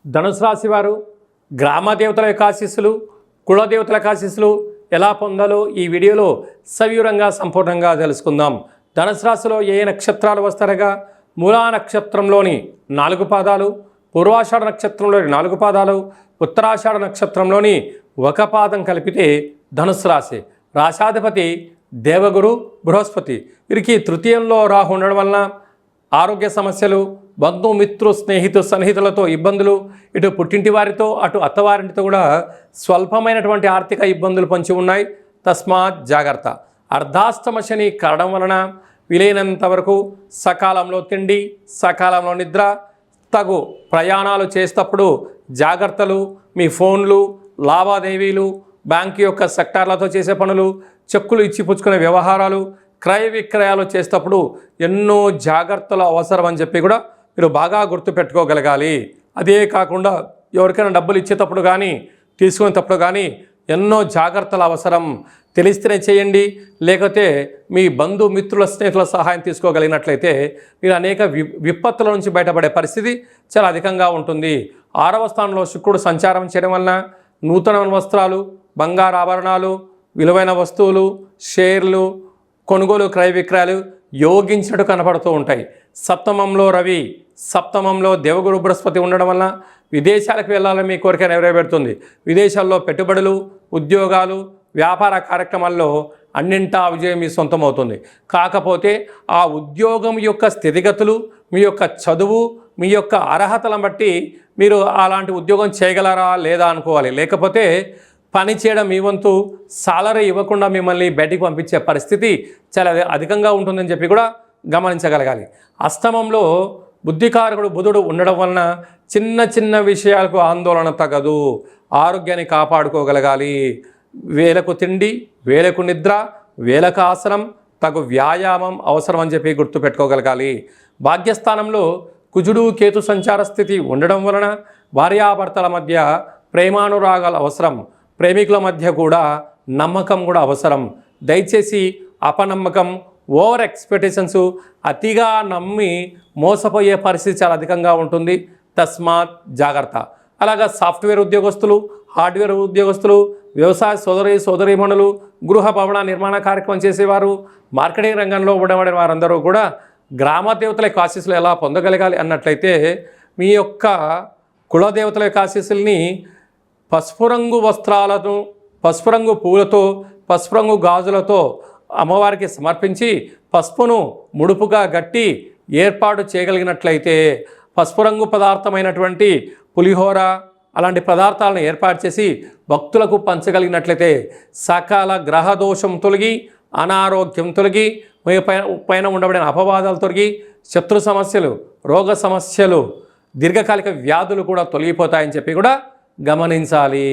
ధనుసు రాశి వారు గ్రామ దేవతల యొక్క ఆశీస్సులు, కుల దేవతల యొక్క ఆశీస్సులు ఎలా పొందాలో ఈ వీడియోలో సవివరంగా సంపూర్ణంగా తెలుసుకుందాం. ధనుసు రాశిలో ఏ నక్షత్రాలు వస్తారగా మూలా నక్షత్రంలోని 4 పాదాలు, పూర్వాషాఢ నక్షత్రంలోని 4 పాదాలు, ఉత్తరాషాఢ నక్షత్రంలోని 1 పాదం కలిపితే ధనుసు రాశి. రాశాధిపతి దేవగురు బృహస్పతి. వీరికి తృతీయంలో రాహు ఉండడం వలన ఆరోగ్య సమస్యలు, బంధుమిత్రు సన్నిహితులతో ఇబ్బందులు, ఇటు పుట్టింటి వారితో అటు అత్తవారింటితో కూడా స్వల్పమైనటువంటి ఆర్థిక ఇబ్బందులు పొంచి ఉన్నాయి. తస్మాత్ జాగ్రత్త. అర్ధాష్టమ శని కారణం వలన వీలైనంత వరకు సకాలంలో తిండి, సకాలంలో నిద్ర, తగు ప్రయాణాలు చేసేటప్పుడు జాగ్రత్తలు. మీ ఫోన్లు, లావాదేవీలు, బ్యాంకు యొక్క సెక్టార్లతో చేసే పనులు, చెక్కులు ఇచ్చి పుచ్చుకునే వ్యవహారాలు, క్రయ విక్రయాలు చేసేటప్పుడు ఎన్నో జాగ్రత్తలు అవసరం అని చెప్పి కూడా మీరు బాగా గుర్తుపెట్టుకోగలగాలి. అదే కాకుండా ఎవరికైనా డబ్బులు ఇచ్చేటప్పుడు కానీ తీసుకునేటప్పుడు కానీ ఎన్నో జాగ్రత్తలు అవసరం. తెలిస్తేనే చేయండి, లేకపోతే మీ బంధుమిత్రుల స్నేహితుల సహాయం తీసుకోగలిగినట్లయితే మీరు అనేక విపత్తుల నుంచి బయటపడే పరిస్థితి చాలా అధికంగా ఉంటుంది. 6వ స్థానంలో శుక్రుడు సంచారం చేయడం వలన నూతన వస్త్రాలు, బంగారు ఆభరణాలు, విలువైన వస్తువులు, షేర్లు కొనుగోలు, క్రయ విక్రయాలు యోగించినట్టు కనపడుతూ ఉంటాయి. సప్తమంలో రవి, సప్తమంలో దేవగురు బృహస్పతి ఉండడం వలన విదేశాలకు వెళ్ళాలని మీ కోరిక నెరవేరుతుంది. విదేశాల్లో పెట్టుబడులు, ఉద్యోగాలు, వ్యాపార కార్యక్రమాల్లో అన్నింటా విజయం మీ సొంతమవుతుంది. కాకపోతే ఆ ఉద్యోగం యొక్క స్థితిగతులు, మీ యొక్క చదువు, మీ యొక్క అర్హతలను బట్టి మీరు అలాంటి ఉద్యోగం చేయగలరా లేదా అనుకోవాలి. లేకపోతే పని చేయడం మీ వంతు, సాలరీ ఇవ్వకుండా మిమ్మల్ని బయటికి పంపించే పరిస్థితి చాలా అధికంగా ఉంటుందని చెప్పి కూడా గమనించగలగాలి. అష్టమంలో బుద్ధికారకుడు బుధుడు ఉండడం వలన చిన్న చిన్న విషయాలకు ఆందోళన తగదు. ఆరోగ్యాన్ని కాపాడుకోగలగాలి. వేలకు తిండి, వేలకు నిద్ర, వేలకు ఆసనం, తగు వ్యాయామం అవసరం అని చెప్పి గుర్తుపెట్టుకోగలగాలి. భాగ్యస్థానంలో కుజుడు కేతు సంచార స్థితి ఉండడం వలన భార్యాభర్తల మధ్య ప్రేమానురాగాలు అవసరం. ప్రేమికుల మధ్య కూడా నమ్మకం కూడా అవసరం. దయచేసి అపనమ్మకం, ఓవర్ ఎక్స్పెక్టేషన్స్, అతిగా నమ్మి మోసపోయే పరిస్థితి చాలా అధికంగా ఉంటుంది. తస్మాత్ జాగ్రత్త. అలాగా సాఫ్ట్వేర్ ఉద్యోగస్తులు, హార్డ్వేర్ ఉద్యోగస్తులు, వ్యవసాయ సోదరీమణులు, గృహ భవన నిర్మాణ కార్యక్రమం చేసేవారు, మార్కెటింగ్ రంగంలో ఉండబడిన వారందరూ కూడా గ్రామ దేవతల యొక్క ఆశీస్సులు ఎలా పొందగలగాలి అన్నట్లయితే మీ యొక్క కులదేవతల యొక్క ఆశీస్సుల్ని పసుపు రంగు వస్త్రాలను, పసుపు రంగు పూలతో, పసుపు రంగు గాజులతో అమ్మవారికి సమర్పించి పసుపును ముడుపుగా గట్టి ఏర్పాటు చేయగలిగినట్లయితే, పసుపు రంగు పదార్థమైనటువంటి పులిహోర అలాంటి పదార్థాలను ఏర్పాటు చేసి భక్తులకు పంచగలిగినట్లయితే సకల గ్రహ దోషం తొలగి, అనారోగ్యం తొలగి, పైన ఉండబడిన అపవాదాలు తొలగి, శత్రు సమస్యలు, రోగ సమస్యలు, దీర్ఘకాలిక వ్యాధులు కూడా తొలగిపోతాయని చెప్పి కూడా గమనించాలి.